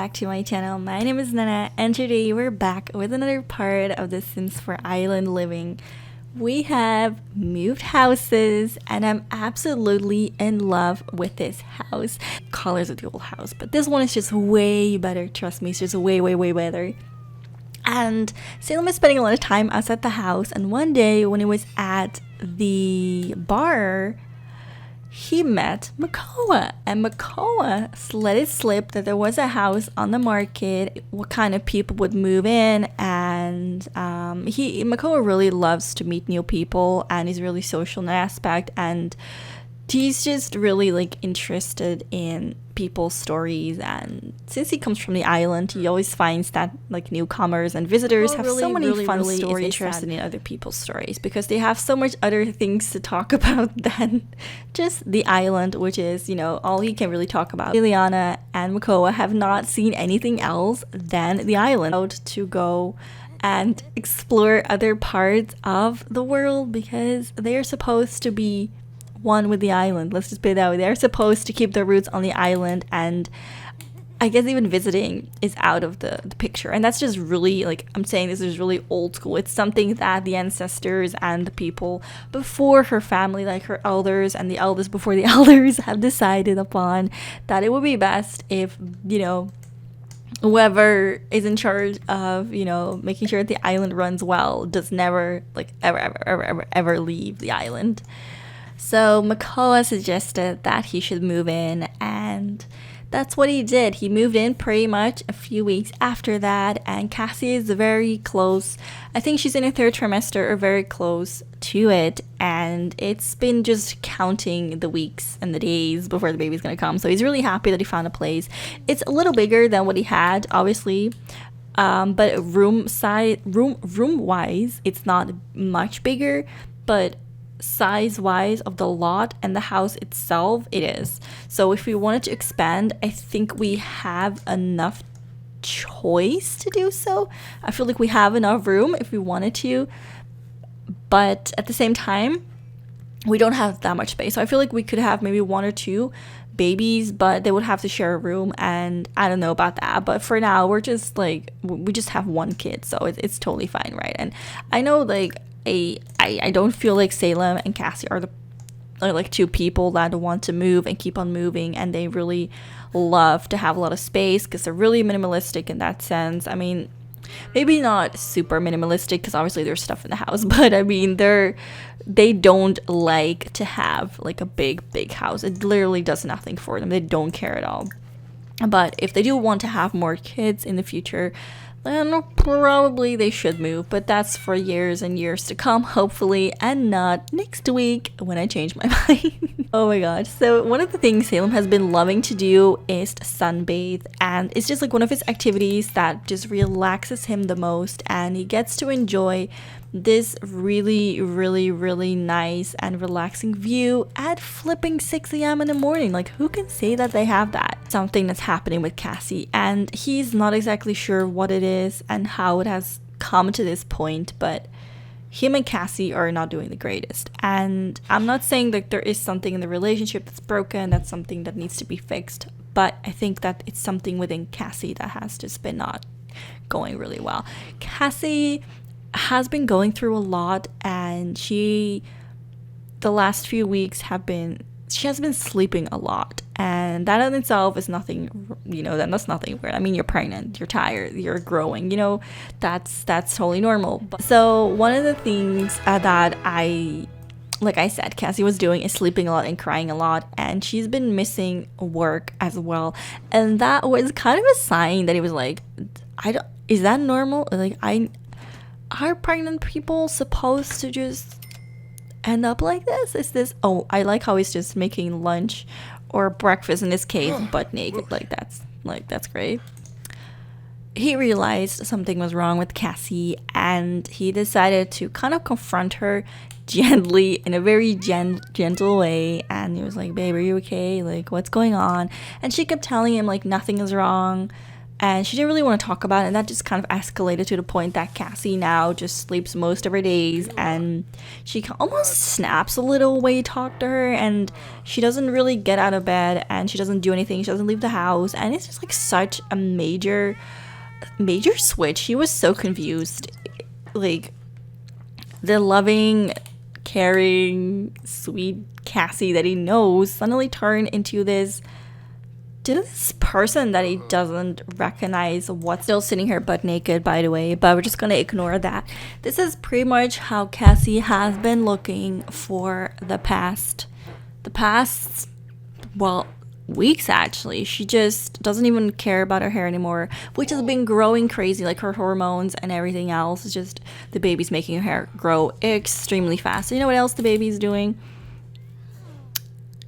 back to my channel. My name is Nana and today we're back with another part of the Sims 4 Island living. We have moved houses and I'm absolutely in love with this house. Colors of the old house, but this one is just way better. Trust me, it's just way better. And Salim is spending a lot of time outside the house, and one day when he was at the bar, he met 𝙨𝙖𝙢𝙢𝙢, and 𝙨𝙗𝙢 let it slip that there was a house on the market, what kind of people would move in, and 𝙨𝙗𝙢 really loves to meet new people, and he's really social in that aspect, and he's just really like interested in people's stories. And since he comes from the island, he always finds that like newcomers and visitors have so many fun stories, interested in other people's stories because they have so much other things to talk about than just the island, which is, you know, all he can really talk about. Liliana and 𝙨𝙗𝙢 have not seen anything else than the island. Out to go and explore other parts of the world because they are supposed to be one with the island. Let's just put it that way. They're supposed to keep their roots on the island, and I guess even visiting is out of the picture. And that's just really, like I'm saying, this is really old school. It's something that the ancestors and the people before her family, like her elders and the elders before the elders, have decided upon, that it would be best if, you know, whoever is in charge of, you know, making sure the island runs well does never like ever leave the island. So 𝙨𝙗𝙢 suggested that he should move in, and that's what he did. He moved in pretty much a few weeks after that, and Cassie is very close. I think she's in her third trimester or very close to it, and it's been just counting the weeks and the days before the baby's gonna come. So he's really happy that he found a place. It's a little bigger than what he had, obviously. But room wise, it's not much bigger, but size wise of the lot and the house itself, it is. So if we wanted to expand, I think we have enough choice to do so. I feel like we have enough room if we wanted to, but at the same time we don't have that much space. So I feel like we could have maybe one or two babies, but they would have to share a room, and I don't know about that. But for now we're just like, we just have one kid, so it's totally fine, right? And I know, like, I don't feel like Salim and Cassie are like two people that want to move and keep on moving, and they really love to have a lot of space because they're really minimalistic in that sense. I mean, maybe not super minimalistic because obviously there's stuff in the house, but I mean they don't like to have like a big house. It literally does nothing for them. They don't care at all. But if they do want to have more kids in the future, then probably they should move, but that's for years and years to come, hopefully, and not next week when I change my mind. Oh my god. So one of the things Salim has been loving to do is to sunbathe, and it's just like one of his activities that just relaxes him the most, and he gets to enjoy this really nice and relaxing view at flipping 6 a.m. in the morning. Like, who can say that they have that? Something that's happening with Cassie, and he's not exactly sure what it is and how it has come to this point, but him and Cassie are not doing the greatest. And I'm not saying that there is something in the relationship that's broken, that's something that needs to be fixed, but I think that it's something within Cassie that has just been not going really well. Cassie has been going through a lot, and the last few weeks she has been sleeping a lot, and that in itself is nothing, you know, that's nothing weird. I mean, you're pregnant, you're tired, you're growing, you know, that's totally normal. So one of the things that like I said, Cassie was doing is sleeping a lot and crying a lot, and she's been missing work as well, and that was kind of a sign that he was like, is that normal? Like, are pregnant people supposed to just end up like this? Is this, oh, I like how he's just making lunch or breakfast in this case butt naked. Like, that's great. He realized something was wrong with Cassie, and he decided to kind of confront her gently, in a very gentle way, and he was like, babe, are you okay? Like, what's going on? And she kept telling him like nothing is wrong, and she didn't really want to talk about it, and that just kind of escalated to the point that Cassie now just sleeps most of her days, and she almost snaps a little when you talk to her, and she doesn't really get out of bed, and she doesn't do anything, she doesn't leave the house, and it's just like such a major switch. She was so confused. Like, the loving, caring, sweet Cassie that he knows suddenly turned into this person that he doesn't recognize. What's still sitting here butt naked, by the way, but we're just gonna ignore that. This is pretty much how Cassie has been looking for the past well, weeks actually. She just doesn't even care about her hair anymore, which has been growing crazy, like her hormones and everything else. It's just the baby's making her hair grow extremely fast. So you know what else the baby's doing?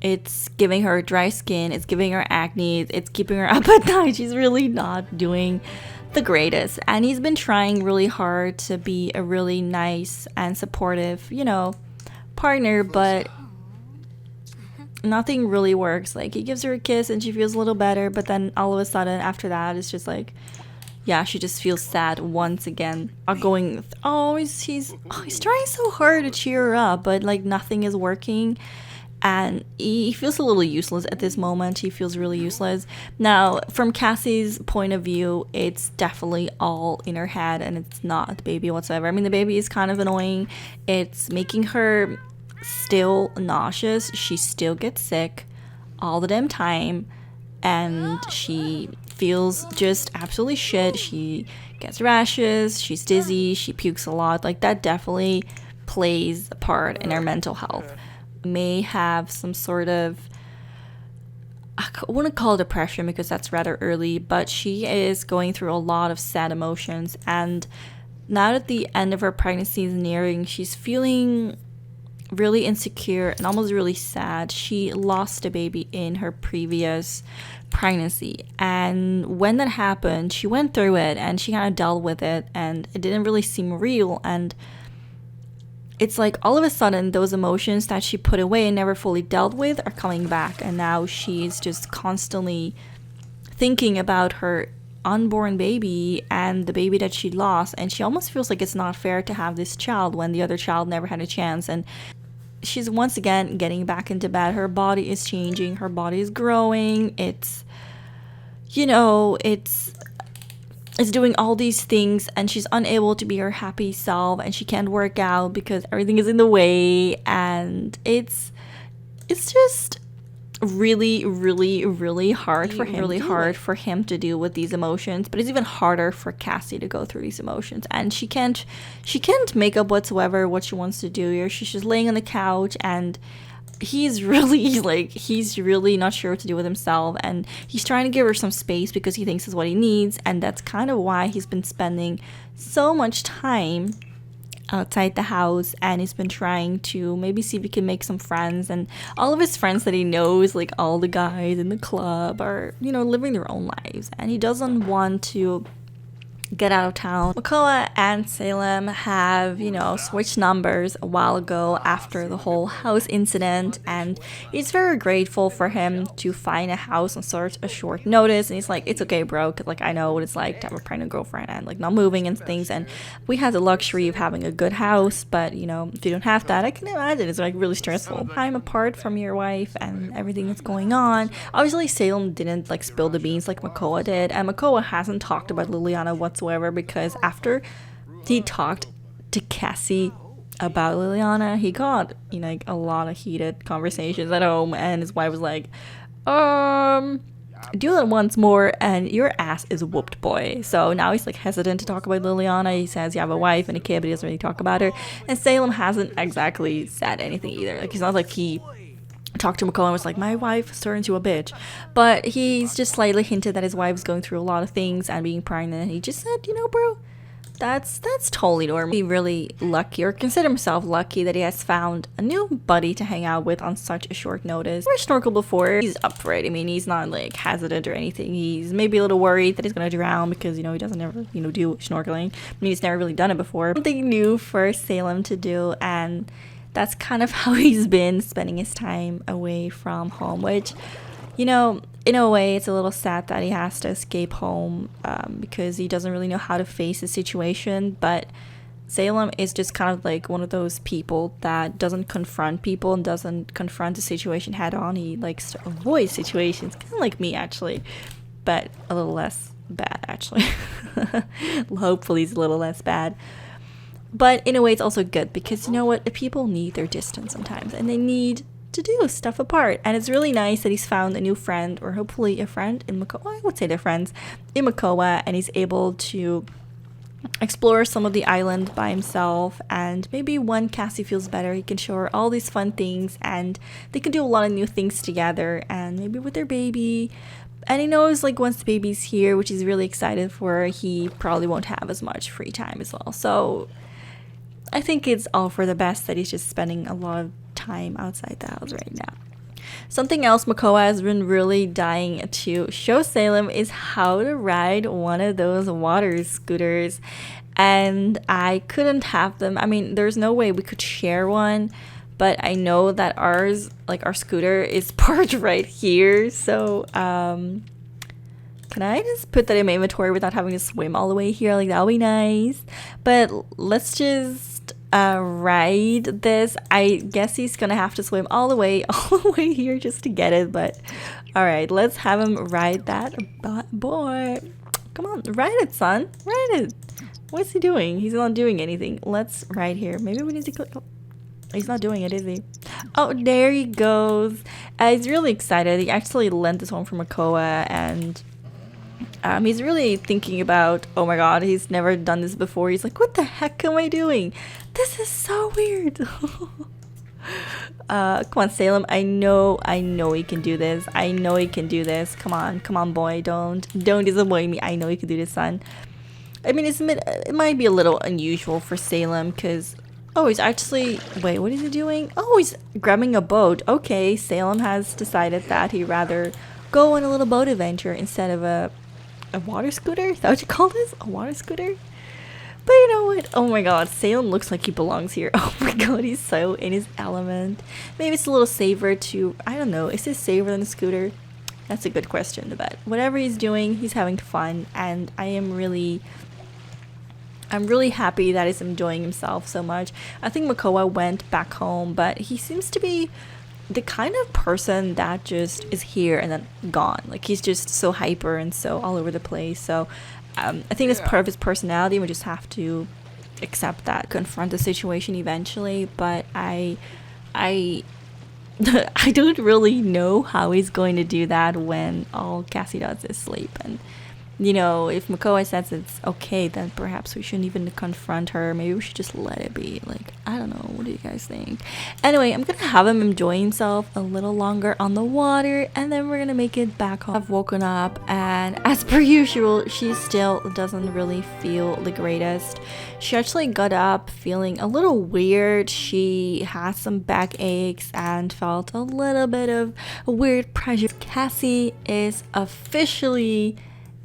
It's giving her dry skin, it's giving her acne, it's keeping her up at night. She's really not doing the greatest, and he's been trying really hard to be a really nice and supportive, partner, but nothing really works. Like, he gives her a kiss and she feels a little better, but then all of a sudden after that it's just like, yeah, she just feels sad once again. He's trying so hard to cheer her up, but like nothing is working. And he feels a little useless at this moment. He feels really useless. Now, from Cassie's point of view, it's definitely all in her head, and it's not the baby whatsoever. I mean, the baby is kind of annoying. It's making her still nauseous. She still gets sick all the damn time, and she feels just absolutely shit. She gets rashes, she's dizzy, she pukes a lot. Like, that definitely plays a part in her mental health. May have some sort of, I wouldn't call it depression because that's rather early, but she is going through a lot of sad emotions, and now that the end of her pregnancy is nearing, she's feeling really insecure and almost really sad. She lost a baby in her previous pregnancy, and when that happened, she went through it and she kind of dealt with it, and it didn't really seem real. And it's like all of a sudden those emotions that she put away and never fully dealt with are coming back, and now she's just constantly thinking about her unborn baby and the baby that she lost, and she almost feels like it's not fair to have this child when the other child never had a chance. And she's once again getting back into bed. Her body is changing, her body is growing, it's doing all these things, and she's unable to be her happy self, and she can't work out because everything is in the way, and it's just really, really, really hard for him to deal with these emotions. But it's even harder for Cassie to go through these emotions, and she can't make up whatsoever what she wants to do here. She's just laying on the couch, and he's really not sure what to do with himself, and he's trying to give her some space because he thinks it's what he needs, and that's kind of why he's been spending so much time outside the house, and he's been trying to maybe see if he can make some friends. And all of his friends that he knows, like all the guys in the club, are living their own lives, and he doesn't want to get out of town. Makoa and Salim have, switched numbers a while ago after the whole house incident, and he's very grateful for him to find a house on such a short notice. And he's like, it's okay, bro, because I know what it's like to have a pregnant girlfriend and not moving and things, and we have the luxury of having a good house, but if you don't have that, I can imagine it's really stressful. I'm apart from your wife and everything that's going on. Obviously, Salim didn't spill the beans like Makoa did, and Makoa hasn't talked about Liliana whatsoever, because after he talked to Cassie about Liliana, he got a lot of heated conversations at home, and his wife was like, do that once more and your ass is whooped, boy. So now he's hesitant to talk about Liliana. He says you have a wife and a kid, but he doesn't really talk about her. And Salem hasn't exactly said anything either. It's not like he talked to Makoa and was like, my wife has turned into a bitch, but he's just slightly hinted that his wife's going through a lot of things and being pregnant, and he just said, bro, that's totally normal. He's really lucky, or consider himself lucky, that he has found a new buddy to hang out with on such a short notice. Never snorkeled before. He's up for it. I mean, he's not hesitant or anything. He's maybe a little worried that he's gonna drown because he doesn't ever do snorkeling. I mean, he's never really done it before. Something new for Salem to do, and that's kind of how he's been spending his time away from home, which, You know, in a way, it's a little sad that he has to escape home because he doesn't really know how to face the situation. But Salem is just kind of like one of those people that doesn't confront people and doesn't confront the situation head on. He likes to avoid situations, kind of like me, actually, but a little less bad, actually. Hopefully, he's a little less bad. But in a way, it's also good because you know what? The people need their distance sometimes, and they need to do stuff apart. And it's really nice that he's found a new friend, or hopefully a friend in Makoa. I would say they're friends in Makoa, and he's able to explore some of the island by himself. And maybe when Cassie feels better, he can show her all these fun things, and they can do a lot of new things together, and maybe with their baby. And he knows, like, once the baby's here, which he's really excited for, he probably won't have as much free time as well. So I think it's all for the best that he's just spending a lot of time outside the house right now. Something else Makoa has been really dying to show Salem is how to ride one of those water scooters. And I couldn't have them. I mean, there's no way we could share one, but I know that ours, like our scooter, is parked right here. So, can I just put that in my inventory without having to swim all the way here? Like, that'll be nice. But let's just ride this. I guess he's gonna have to swim all the way here just to get it. But all right, let's have him ride that boy. Come on, ride it, son. Ride it. What's he doing? He's not doing anything. Let's ride here. Maybe we need to click. Oh, he's not doing it, is he? Oh, there he goes. He's really excited. He actually lent this one from Makoa, and he's really thinking about, oh my god, he's never done this before. He's like, what the heck am I doing? This is so weird. Come on, Salem. I know he can do this. I know he can do this. Come on, boy. Don't disappoint me. I know he can do this, son. I mean, it might be a little unusual for Salem because, oh, he's actually, wait, what is he doing? Oh, he's grabbing a boat. Okay, Salem has decided that he'd rather go on a little boat adventure instead of a water scooter? Is that what you call this? A water scooter? But you know what? Oh my god, Salem looks like he belongs here. Oh my god, he's so in his element. Maybe it's a little safer to, I don't know, is this safer than a scooter? That's a good question, but whatever he's doing, he's having fun, and I'm really happy that he's enjoying himself so much. I think Makoa went back home, but he seems to be the kind of person that just is here and then gone. Like, he's just so hyper and so all over the place. So I think it's part of his personality. We just have to accept that, confront the situation eventually. But I don't really know how he's going to do that when all Cassie does is sleep. And you know, if Makoa says it's okay, then perhaps we shouldn't even confront her. Maybe we should just let it be. Like, I don't know. What do you guys think? Anyway, I'm gonna have him enjoy himself a little longer on the water, and then we're gonna make it back home. I've woken up, and as per usual, she still doesn't really feel the greatest. She actually got up feeling a little weird. She had some back aches and felt a little bit of a weird pressure. Cassie is officially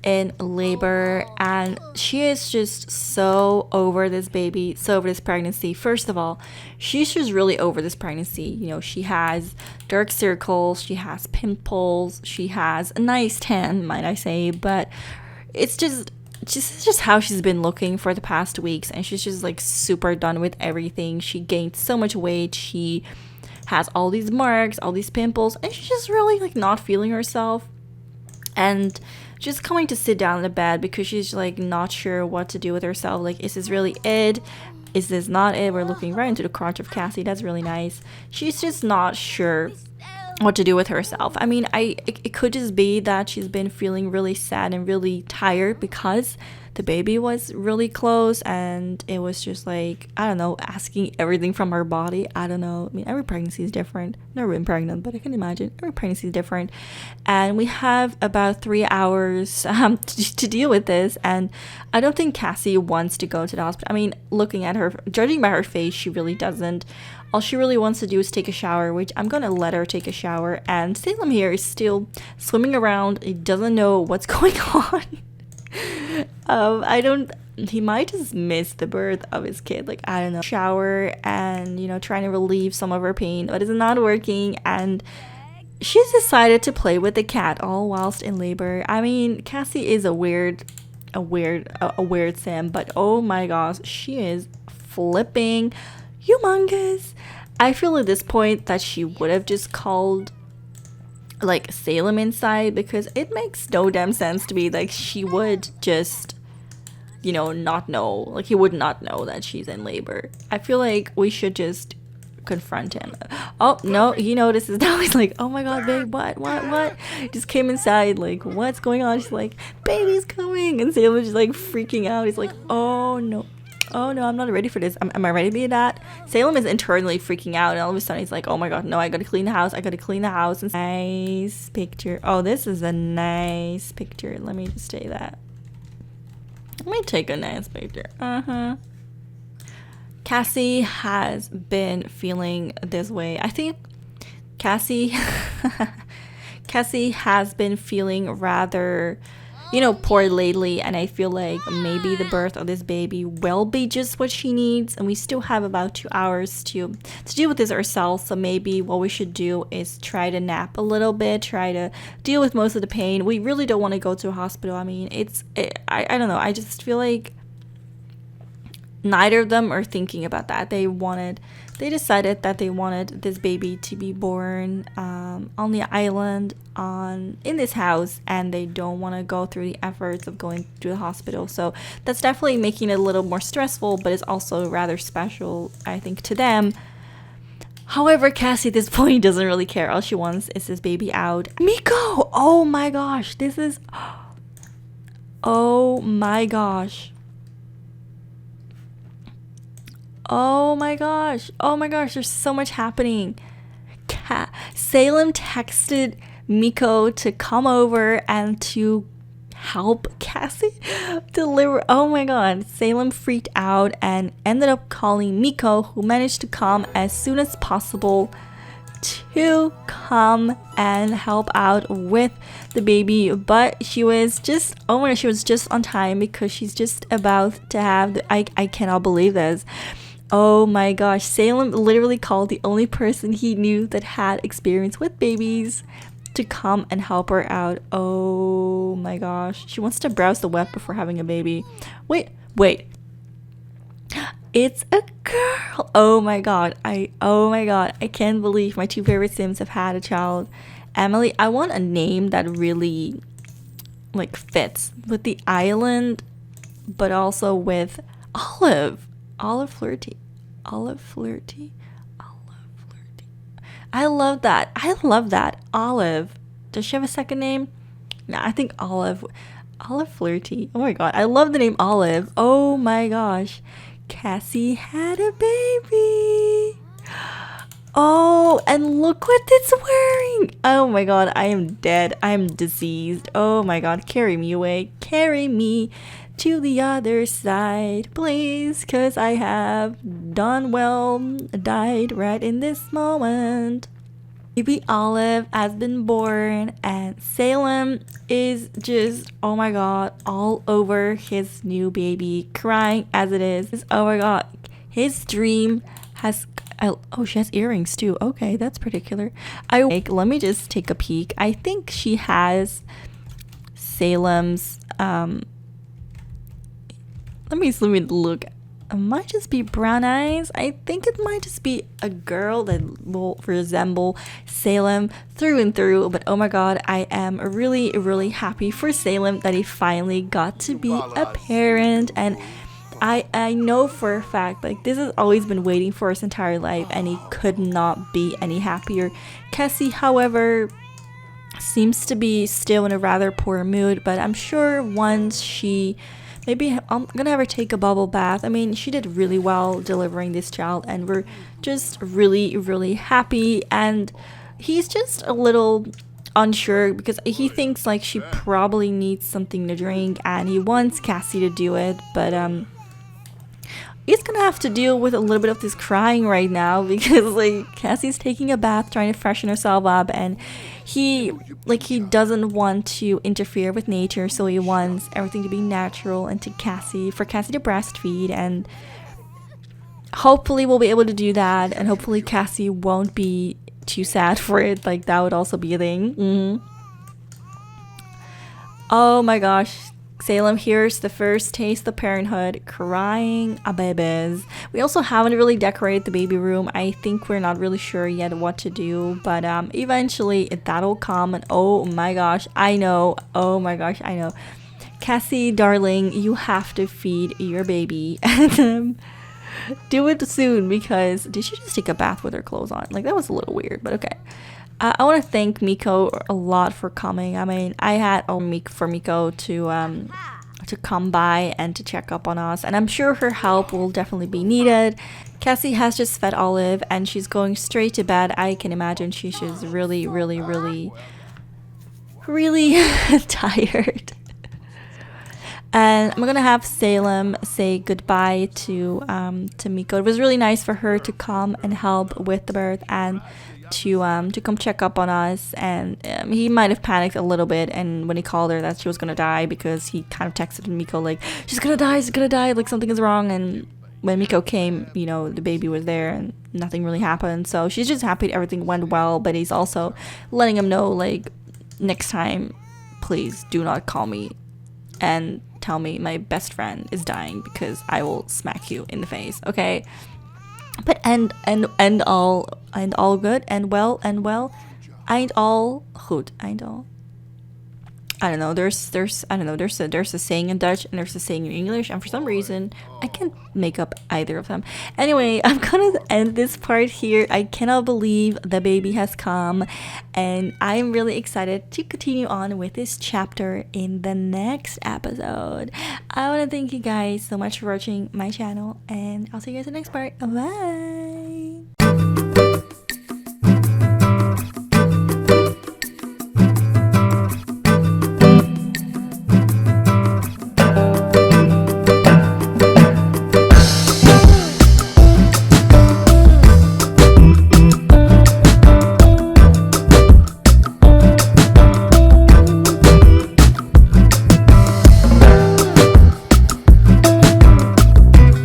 in labor, and she is just so over this baby, so over this pregnancy. First of all, she's just really over this pregnancy. You know, she has dark circles, she has pimples, she has a nice tan, might I say, but it's just how she's been looking for the past weeks, and she's just like super done with everything. She gained so much weight, she has all these marks, all these pimples, and she's just really like not feeling herself. And just coming to sit down in the bed because she's like not sure what to do with herself. Like, is this really it? Is this not it? We're looking right into the crotch of Cassie. That's really nice. She's just not sure what to do with herself. I mean, it could just be that she's been feeling really sad and really tired because the baby was really close, and it was just like, I don't know, asking everything from her body. I don't know. I mean, every pregnancy is different. Never been pregnant, but I can imagine every pregnancy is different. And we have about 3 hours to deal with this, and I don't think Cassie wants to go to the hospital. I mean, looking at her, judging by her face, she really doesn't. All she really wants to do is take a shower, which I'm gonna let her take a shower. And Salem here is still swimming around. He doesn't know what's going on. He might just miss the birth of his kid. Like, I don't know. Shower and, you know, trying to relieve some of her pain, but it's not working. And she's decided to play with the cat all whilst in labor. I mean, Cassie is a weird sim, but oh my gosh, she is flipping humongous. I feel at this point that she would have just called like Salim inside, because it makes no damn sense to me. Like, she would just, you know, not know. Like, he would not know that she's in labor. I feel like we should just confront him. Oh no, he notices now. He's like, oh my god, babe, what just came inside, like, what's going on? She's like, baby's coming, and Salim's just like freaking out. He's like, oh no, I'm not ready for this. Am I ready to be that? Salim is internally freaking out, and all of a sudden he's like, oh my god, no, I gotta clean the house. And nice picture. Oh, this is a nice picture. Let me just say that. Let me take a nice picture. Cassie has been feeling this way. I think Cassie has been feeling rather, you know, poor lately, and I feel like maybe the birth of this baby will be just what she needs, and we still have about 2 hours to deal with this ourselves. So maybe what we should do is try to nap a little bit, try to deal with most of the pain. We really don't want to go to a hospital. I mean, I don't know, I just feel like neither of them are thinking about that. They decided that they wanted this baby to be born on the island, in this house, and they don't want to go through the efforts of going to the hospital. So that's definitely making it a little more stressful, but it's also rather special, I think, to them. However, Cassie at this point doesn't really care. All she wants is this baby out. Miko! Oh my gosh, this is... Oh my gosh. Oh my gosh, there's so much happening. Salim texted Miko to come over and to help Cassie deliver. Oh my god, Salim freaked out and ended up calling Miko, who managed to come as soon as possible to come and help out with the baby. But she was just, oh my god, she was just on time, because she's just about to have I cannot believe this. Oh my gosh, Salim literally called the only person he knew that had experience with babies to come and help her out. Oh my gosh, she wants to browse the web before having a baby. Wait, it's a girl. Oh my god, I can't believe my two favorite Sims have had a child. Emily, I want a name that really like fits with the island, but also with Olive Flirty. I love that. Olive. Does she have a second name? No, I think Olive Flirty. Oh my god, I love the name Olive. Oh my gosh, Cassie had a baby. Oh, and look what it's wearing. Oh my god, I am dead. I am diseased. Oh my god, carry me away. Carry me to the other side, please, because I have died right in this moment. Baby Olive has been born, and Salim is just, oh my god, all over his new baby, crying as it is. Oh my god, his dream has... Oh, she has earrings too. Okay, that's particular. Let me just take a peek. I think she has Salim's let me look. It might just be brown eyes. I think it might just be a girl that will resemble Salim through and through. But oh my god, I am really happy for Salim that he finally got to be a parent. And I know for a fact, like, this has always been waiting for his entire life, and he could not be any happier. Cassie, however, seems to be still in a rather poor mood, but I'm sure once she... Maybe I'm gonna have her take a bubble bath. I mean, she did really well delivering this child, and we're just really happy. And he's just a little unsure, because he thinks like she probably needs something to drink, and he wants Cassie to do it, but he's gonna have to deal with a little bit of this crying right now, because like Cassie's taking a bath, trying to freshen herself up, and he doesn't want to interfere with nature, so he wants everything to be natural and for Cassie to breastfeed. And hopefully we'll be able to do that, and hopefully Cassie won't be too sad for it. Like that would also be a thing. Oh my gosh. Salem here's the first taste of parenthood, crying a babies. We also haven't really decorated the baby room. I think we're not really sure yet what to do, but eventually that'll come. And oh my gosh, I know. Oh my gosh, I know. Cassie, darling, you have to feed your baby and do it soon, because did she just take a bath with her clothes on? Like that was a little weird, but okay. I want to thank Miko a lot for coming. I mean, I had for Miko to come by and to check up on us, and I'm sure her help will definitely be needed. Cassie has just fed Olive and she's going straight to bed. I can imagine she's just really tired. And I'm gonna have Salem say goodbye to Miko. It was really nice for her to come and help with the birth and to come check up on us. And he might have panicked a little bit, and when he called her that she was gonna die, because he kind of texted Miko like she's gonna die, like something is wrong. And when Miko came, you know, the baby was there and nothing really happened. So she's just happy everything went well, but he's also letting him know, like, next time please do not call me and tell me my best friend is dying, because I will smack you in the face, okay? But and all good and well, ain't all goed, ain't all. I don't know. There's a saying in Dutch and there's a saying in English, and for some reason I can't make up either of them. Anyway, I'm gonna end this part here. I cannot believe the baby has come, and I'm really excited to continue on with this chapter in the next episode. I want to thank you guys so much for watching my channel, and I'll see you guys in the next part. Bye.